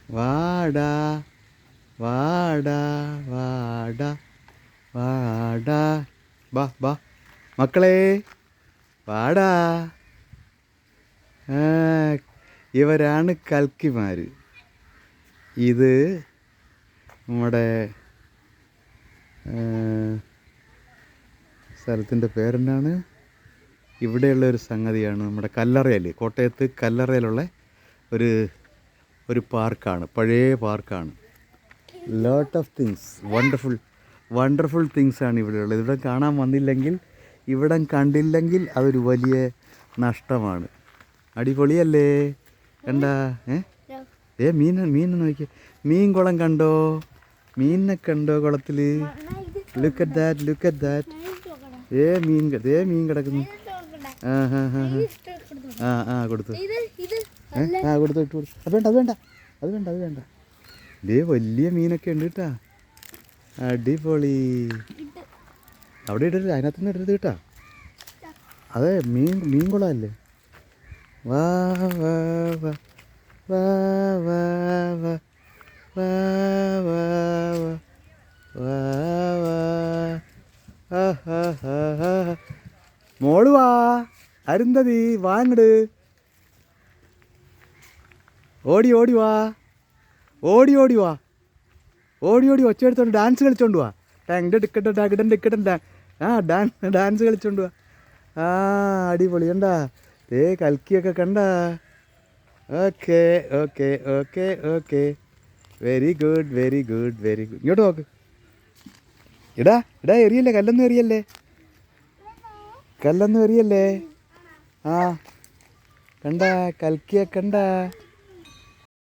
വാടാ വാടാ വാടാ വാടാ ബാ ബാ മക്കളെ വാടാ. ആ, ഇവരാണ് കൽക്കിമാർ. ഇത് നമ്മുടെ സ്ഥലത്തിൻ്റെ പേരെന്താണ്? ഇവിടെയുള്ള ഒരു സംഗതിയാണ് നമ്മുടെ കല്ലറയിൽ, കോട്ടയത്ത് കല്ലറയിലുള്ള ഒരു ഒരു പാർക്കാണ്, പഴയ പാർക്കാണ്. ലോട്ട് ഓഫ് തിങ്സ്, വണ്ടർഫുൾ തിങ്സാണ് ഇവിടെയുള്ളത്. ഇവിടെ കാണാൻ വന്നില്ലെങ്കിൽ, ഇവിടെ കണ്ടില്ലെങ്കിൽ അതൊരു വലിയ നഷ്ടമാണ്. അടിപൊളിയല്ലേ? കണ്ടാ? മീൻ നോക്കിയ മീൻ കുളം കണ്ടോ? മീനിനെ കണ്ടോ കുളത്തിൽ? Look at that. മീൻ കിടക്കുന്നു. കൊടുത്തു ഇട്ട് കൊടുത്തു. അത് വേണ്ട. വലിയ മീനൊക്കെ ഉണ്ട് കേട്ടാ. അടിപൊളി. അവിടെ ഇടരുത്, അതിനകത്തുനിന്ന് ഇടരുത് കേട്ടാ. അതെ, മീൻ കുളമല്ലേ. വാ വാ വാ വാ വാ വാ വാ വാ വാ വാ. മോള് വാ, അരുന്ധതി വാങ്ങട്. ഓടി വാ, ഓടി വാ, ഒച്ചയെടുത്തോണ്ട് ഡാൻസ് കളിച്ചോണ്ട് വാ. ഡാൻസ് കളിച്ചോണ്ട് വാ. അടിപൊളി. കണ്ടാ? കൽക്കിയൊക്കെ കണ്ടാ? ഓക്കെ. Very good. ഇങ്ങോട്ട് നോക്ക്. ഇടാ എറിയല്ലേ, കല്ലൊന്നും എറിയല്ലേ. കണ്ടാ? കൽക്കിയെ കണ്ടാ?